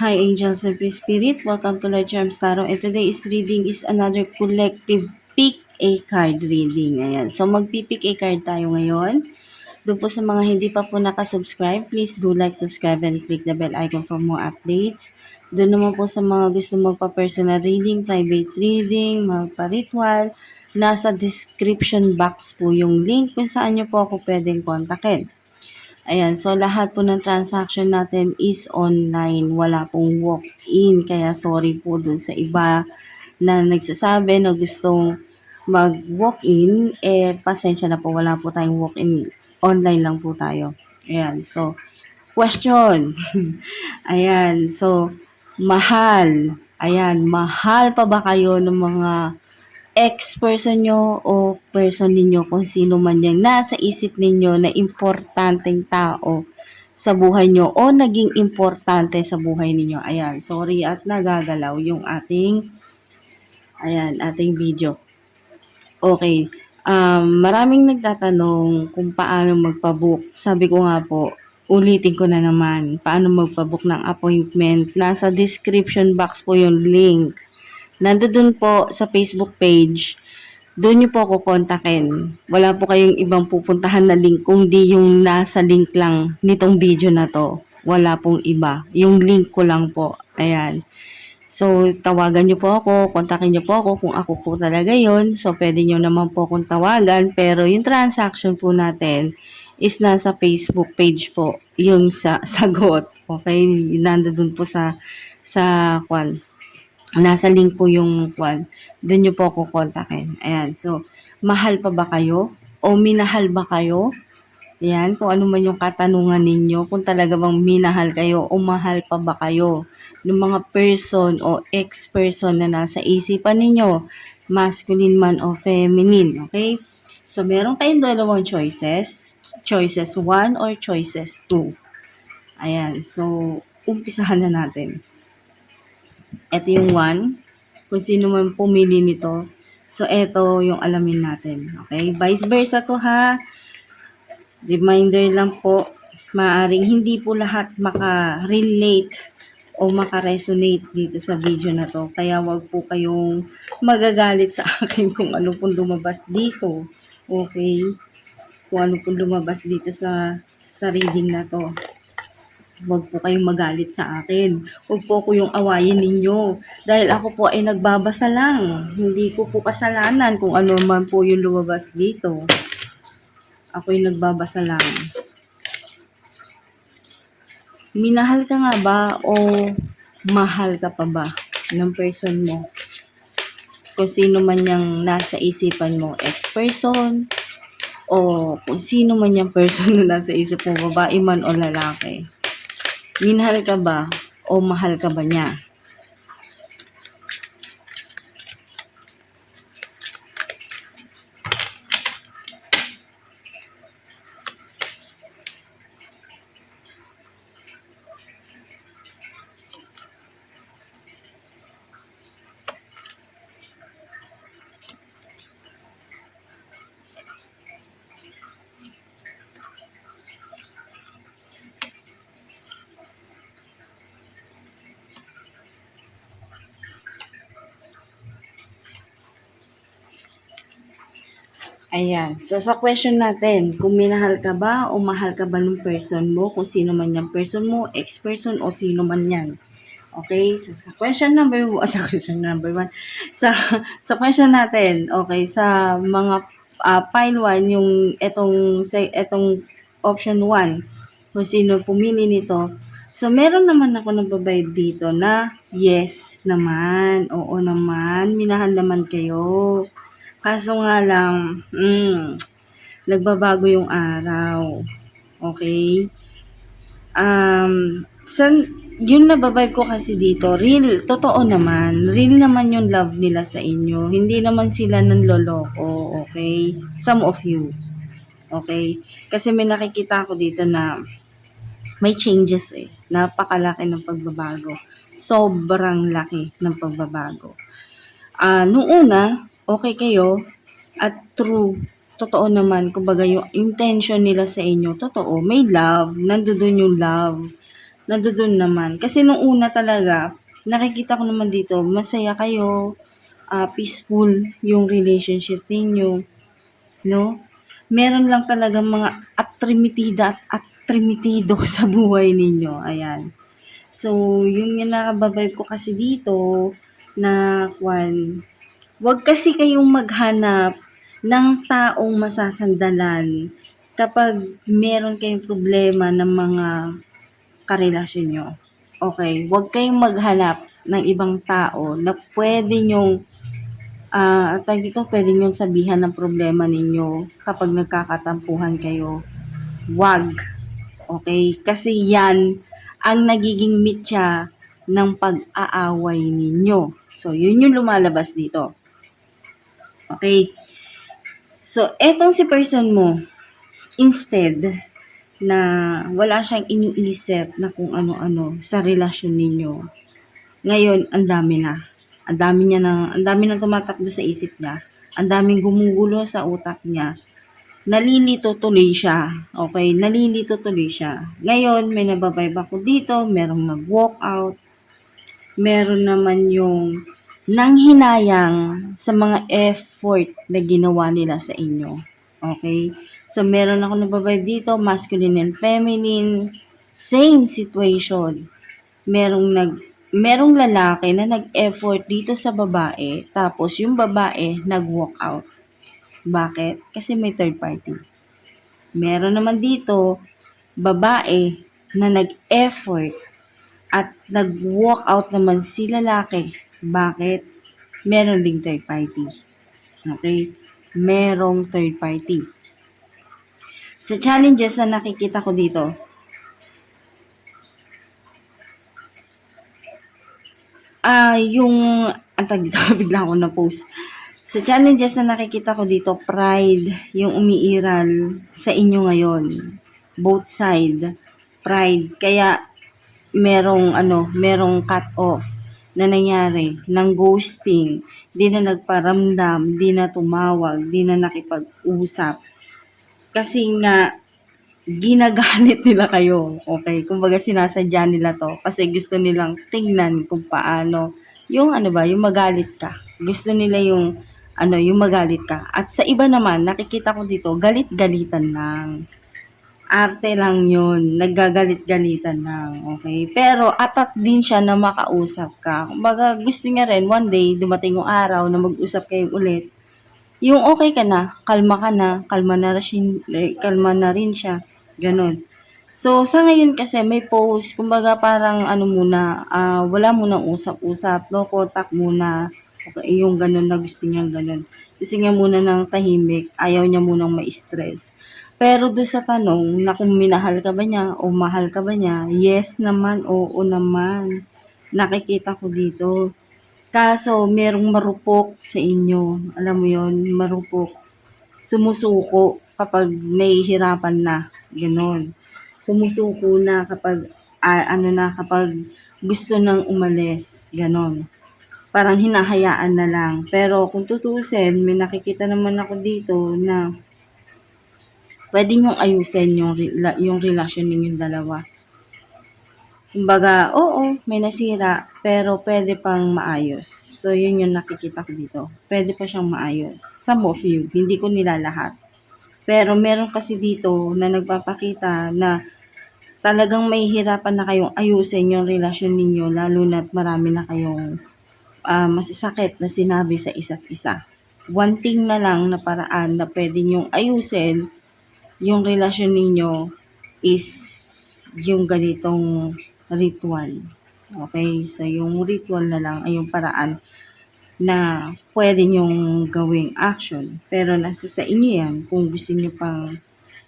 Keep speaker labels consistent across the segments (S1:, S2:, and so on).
S1: Hi angels and free spirit, welcome to Lord Charms Tarot, and today's reading is another collective pick a card reading. Ayan, so magpipick a card tayo ngayon. Doon po sa mga hindi pa po nakasubscribe, please do like, subscribe, and click the bell icon for more updates. Doon naman po sa mga gusto magpa-personal reading, private reading, magpa-ritual, nasa description box po yung link kung saan nyo po ako pwedeng kontakin. Ayan, so lahat po ng transaction natin is online. Wala pong walk-in. Kaya sorry po dun sa iba na nagsasabi na gustong mag-walk-in. Pasensya na po. Wala po tayong walk-in. Online lang po tayo. Ayan, so question. Ayan, so mahal. Ayan, mahal pa ba kayo ng mga ex-person nyo o person ninyo, kung sino man yung nasa isip ninyo na importanteng tao sa buhay nyo o naging importante sa buhay ninyo. Ayan, sorry at nagagalaw yung ating video. Okay, maraming nagtatanong kung paano magpabook. Sabi ko nga po, ulitin ko na naman, paano magpabook ng appointment. Nasa description box po yung link. Nandoon po sa Facebook page, doon niyo po ako kontakin. Wala po kayong ibang pupuntahan na link kung di yung nasa link lang nitong video na to. Wala pong iba. Yung link ko lang po. Ayan. So, tawagan niyo po ako, kontakin niyo po ako kung ako po talaga yon. So, pwede niyo naman po akong tawagan. Pero yung transaction po natin is nasa Facebook page po. Yung sa sagot. Okay? Nandoon po sa nasa link po yung doon nyo po ako kontakin. Ayan, so, mahal pa ba kayo? O minahal ba kayo? Ayan, kung ano man yung katanungan ninyo, kung talaga bang minahal kayo o mahal pa ba kayo ng mga person o ex-person na nasa isipan ninyo, masculine man o feminine, okay? So, meron kayong dalawang choices. Choices 1 or choices 2. Ayan, so, umpisahan na natin. Ito yung 1. Kung sino man pumili nito. So, ito yung alamin natin. Okay? Vice versa to ha. Reminder lang po. Maaring hindi po lahat maka-relate o maka-resonate dito sa video na to. Kaya wag po kayong magagalit sa akin kung ano pong lumabas dito. Okay? Kung ano pong lumabas dito sa reading na to. Huwag po kayong magalit sa akin. Huwag po ako yung awayin ninyo. Dahil ako po ay nagbabasa lang. Hindi ko po kasalanan kung ano man po yung lumabas dito. Ako yung nagbabasa lang. Minahal ka nga ba o mahal ka pa ba ng person mo? Kung sino man yung nasa isipan mo, ex-person, o kung sino man yung person na nasa isip mo, babae man o lalaki. Minahal ka ba o mahal ka ba niya? Ayan. So, sa question natin, kung minahal ka ba o mahal ka ba ng person mo, kung sino man yung person mo, ex-person o sino man yan. Okay? So, sa question number 1, sa question natin, okay, sa mga pile 1, yung etong option 1, kung sino pumili nito. So, meron naman ako nagbabayad dito na yes naman, oo naman, minahal naman kayo. Kaso nga lang, nagbabago yung araw. Okay? Yung nababibe ko kasi dito, totoo naman. Real naman yung love nila sa inyo. Hindi naman sila nanloloko. Okay? Some of you. Okay? Kasi may nakikita ko dito na may changes eh. Napakalaki ng pagbabago. Sobrang laki ng pagbabago. Nung una, okay kayo at true, totoo naman, kumbaga yung intention nila sa inyo, totoo, may love, nandoon yung love. nandodo'n naman. Kasi nung una talaga, nakikita ko naman dito, masaya kayo, peaceful yung relationship ninyo, no? Meron lang talagang mga atrimitida at atrimitido sa buhay ninyo, ayan. So, yung nakababibe ko kasi dito na wag kasi kayong maghanap ng taong masasandalan kapag meron kayong problema ng mga karelasyon nyo. Okay, wag kayong maghanap ng ibang tao na pwede nyong tawag dito, pwede nyong sabihan ng problema ninyo kapag nagkakatampuhan kayo. Wag. Okay? Kasi yan ang nagiging mitya ng pag-aaway ninyo. So, yun yung lumalabas dito. Okay? So, etong si person mo, instead na wala siyang iniisip na kung ano-ano sa relasyon ninyo, ngayon, ang dami na. Ang dami nang tumatakbo sa isip niya. Ang daming gumugulo sa utak niya. Nalilito tuloy siya. Okay? Nalilito tuloy siya. Ngayon, may nababibe ako dito. Merong nag-walk out. Meron naman yung nanghinayang sa mga effort na ginawa nila sa inyo. Okay? So, meron ako nababibe dito. Masculine and feminine. Same situation. Merong lalaki na nag-effort dito sa babae, tapos yung babae nag-walk out. Bakit? Kasi may third party. Meron naman dito, babae na nag-effort at nag-walk out naman si lalaki. Bakit? Meron ding third party. Okay? Merong third party. Sa challenges na nakikita ko dito, yung, antag dito, bigla ako na-post. Sa challenges na nakikita ko dito, pride, yung umiiral sa inyo ngayon. Both side, pride. Kaya, merong cut off na nangyari, ng ghosting, di na nagparamdam, di na tumawag, di na nakipag-usap. Kasi nga, ginagalit nila kayo. Okay? Kumbaga sinasadya nila to kasi gusto nilang tingnan kung paano yung yung magalit ka. Gusto nila yung magalit ka. At sa iba naman, nakikita ko dito, galit-galitan lang. Arte lang yun. Naggagalit-galitan lang. Okay? Pero atat din siya na makausap ka. Kumbaga gusto niya rin, one day, dumating yung araw na mag-usap kayo ulit. Yung okay ka na, kalma na rin siya. Ganon. So, sa ngayon kasi may post, kumbaga parang wala munang usap-usap, no contact muna. Okay, yung ganon na gusto niya ganon. Gusto niya muna ng tahimik, ayaw niya munang ma-stress. Pero doon sa tanong na kung minahal ka ba niya o mahal ka ba niya, yes naman, oo naman. Nakikita ko dito. Kaso, merong marupok sa inyo. Alam mo yon, marupok. Sumusuko kapag nahihirapan na. Ganon. Sumusuko na kapag, kapag gusto nang umalis. Ganon. Parang hinahayaan na lang. Pero kung tutusin, may nakikita naman ako dito na pwede niyong ayusin yung relasyon ninyong dalawa. Kumbaga, oo, may nasira, pero pwede pang maayos. So, yun yung nakikita ko dito. Pwede pa siyang maayos. Some of you, hindi ko nila lahat. Pero meron kasi dito na nagpapakita na talagang may hirapan na kayong ayusin yung relasyon ninyo, lalo na't marami na kayong masasakit na sinabi sa isa't isa. One thing na lang na paraan na pwede nyong ayusin yung relasyon ninyo is yung ganitong ritual. Okay? So, yung ritual na lang ay yung paraan na pwede nyong gawing action. Pero nasa sa inyo yan kung gusto nyo pang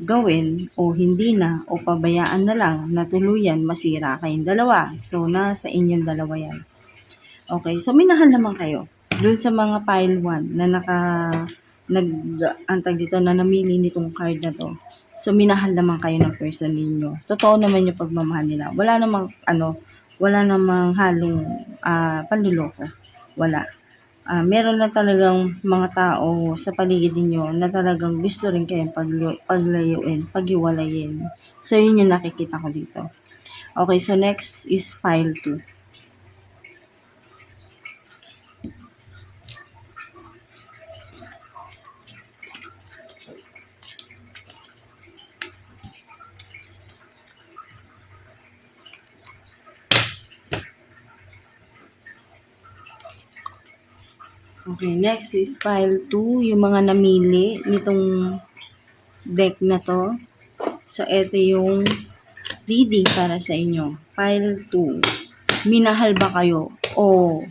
S1: gawin o hindi na o pabayaan na lang na tuluyan masira kayong dalawa. So, nasa inyong dalawa yan. Okay? So, minahal naman kayo. Dun sa mga pile 1 na antag dito na namili nitong card na to. So, minahal naman kayo ng person ninyo. Totoo naman yung pagmamahal nila. Wala namang halong panluloko. Wala. Meron lang talagang mga tao sa paligid niyo na talagang gusto rin kayong paglayuin, paghiwalayin. So, yun yung nakikita ko dito. Okay, so next is file 2. Okay, next is file 2, yung mga namili nitong deck na to. So, ito yung reading para sa inyo. File 2. Minahal ba kayo? O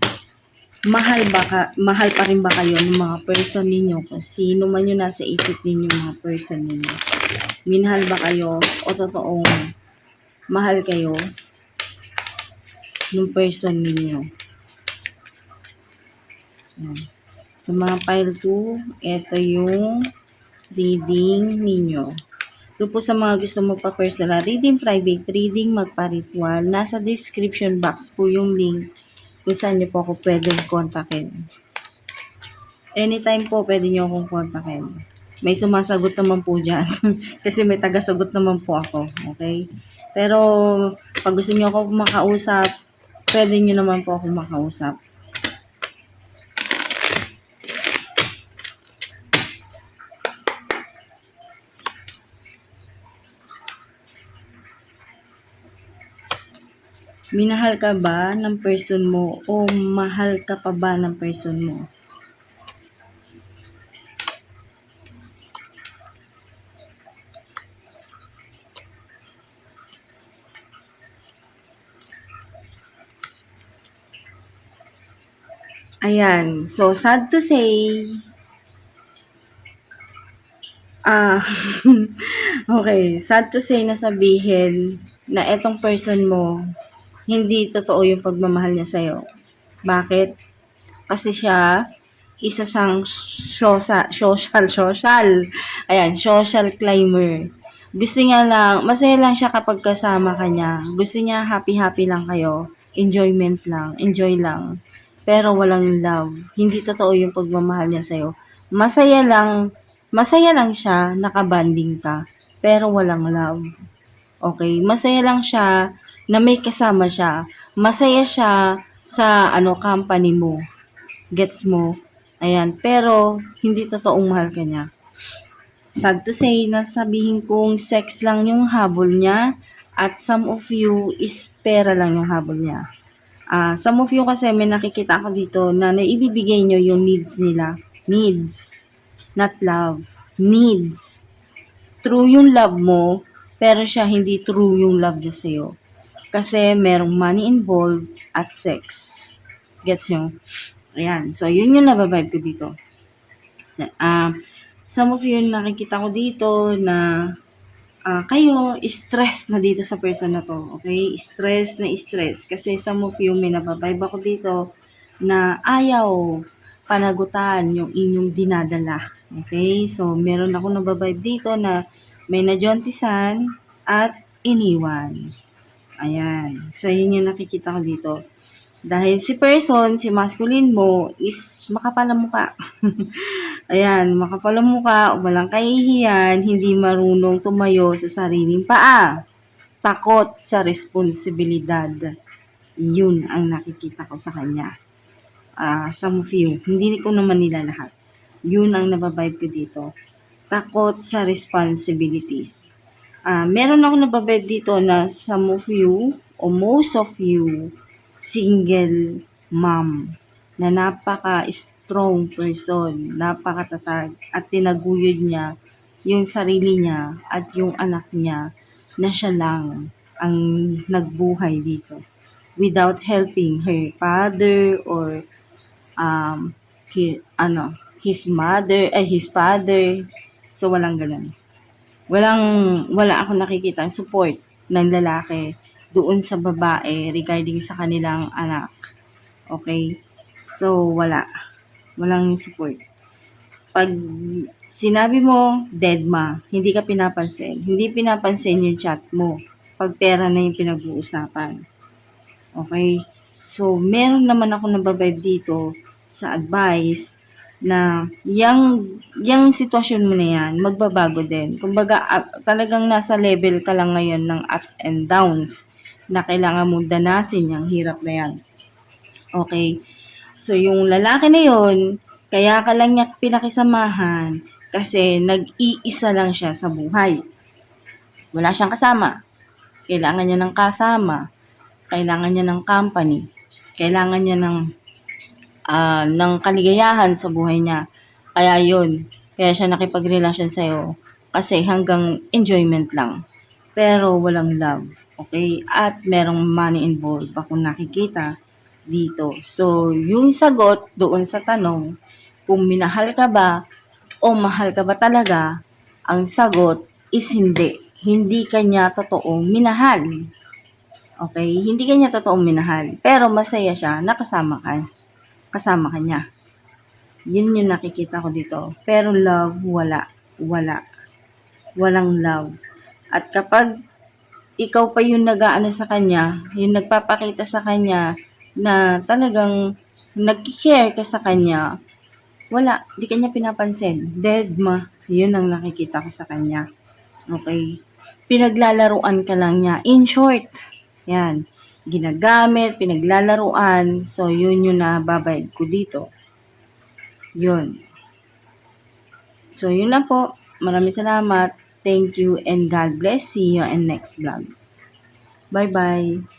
S1: mahal pa rin ba kayo ng mga person ninyo? Kung sino man yung nasa isip ninyo mga person ninyo. Minahal ba kayo? O totoong mahal kayo ng person ninyo? Sa mga file 2, ito yung reading ninyo. Doon po sa mga gusto mo pa personal reading, private reading, magpa-ritual, nasa description box po yung link kung saan nyo po ako pwedeng kontakin. Anytime po pwede nyo akong kontakin. May sumasagot naman po dyan. Kasi may tagasagot naman po ako. Okay? Pero pag gusto nyo ako makausap, pwede nyo naman po ako makausap. Minahal ka ba ng person mo o mahal ka pa ba ng person mo? Ayan. So, sad to say, okay, sad to say na sabihin na etong person mo, hindi totoo yung pagmamahal niya sa'yo. Bakit? Kasi siya, isa siyang social. Ayan, social climber. Gusto niya lang, masaya lang siya kapag kasama ka niya. Gusto niya happy-happy lang kayo. Enjoyment lang, enjoy lang. Pero walang love. Hindi totoo yung pagmamahal niya sa'yo. Masaya lang siya, nakabanding ka. Pero walang love. Okay? Masaya lang siya na may kasama siya. Masaya siya sa company mo. Gets mo? Ayan. Pero, hindi totoong mahal ka niya. Sad to say na sabihin kong sex lang yung habol niya at some of you is pera lang yung habol niya. Some of you kasi may nakikita ako dito na naibibigay nyo yung needs nila. Needs. Not love. Needs. True yung love mo, pero siya hindi true yung love niya sa'yo. Kasi merong money involved at sex. Gets nyo? Ayan. So, yun yung nababibe ko dito. Some of you nakikita ko dito na kayo stress na dito sa person na to. Okay? Stress na stress. Kasi some of you may nababibe ako dito na ayaw panagutan yung inyong dinadala. Okay? So, meron ako nababibe dito na may najontisan at iniwan. Ayan. So, yun yung nakikita ko dito. Dahil si person, si masculine mo, is makapal ang mukha. Ayan, makapal ang mukha, walang kahihiyan, hindi marunong tumayo sa sariling paa. Takot sa responsibilidad. Yun ang nakikita ko sa kanya. Some of you, hindi ko naman nila lahat. Yun ang nababibe ko dito. Takot sa responsibilities. Meron ako nababibe dito na some of you, o most of you, single mom na napaka-strong person, napakatatag at tinaguyod niya yung sarili niya at yung anak niya na siya lang ang nagbuhay dito without helping her father or his father. So walang ganun. Wala ako nakikita ang support ng lalaki doon sa babae regarding sa kanilang anak. Okay? So, walang support. Pag sinabi mo, dead ma, hindi ka pinapansin. Hindi pinapansin yung chat mo pag pera na yung pinag-uusapan. Okay? So, meron naman ako nababibe dito sa advice na yung sitwasyon mo na yan, magbabago din. Kumbaga, talagang nasa level ka lang ngayon ng ups and downs. na kailangan mong danasin yung hirap na yan. Okay? So, yung lalaki na yun, kaya ka lang niya pinakisamahan kasi nag-iisa lang siya sa buhay. Wala siyang kasama. Kailangan niya ng kasama. Kailangan niya ng company. Kailangan niya ng kaligayahan sa buhay niya. Kaya yun. Kaya siya nakipagrelasyon sa'yo. Kasi hanggang enjoyment lang. Pero walang love. Okay? At merong money involved. Akong nakikita dito. So, yung sagot doon sa tanong, kung minahal ka ba o mahal ka ba talaga, ang sagot is hindi. Hindi kanya totoong minahal. Okay? Hindi kanya totoong minahal. Pero masaya siya na kasama ka. Kasama ka niya. Yun yung nakikita ko dito. Pero love, wala. Wala. Walang love. At kapag ikaw pa yung nag-aano sa kanya, yung nagpapakita sa kanya na talagang nag-care ka sa kanya, wala, di kanya pinapansin. Dead ma. Yun ang nakikita ko sa kanya. Okay? Pinaglalaruan ka lang niya. In short, yan. Ginagamit, pinaglalaruan. So, yun yung nababayad ko dito. Yun. So, yun lang po. Maraming salamat. Thank you and God bless. See you in next vlog. Bye-bye.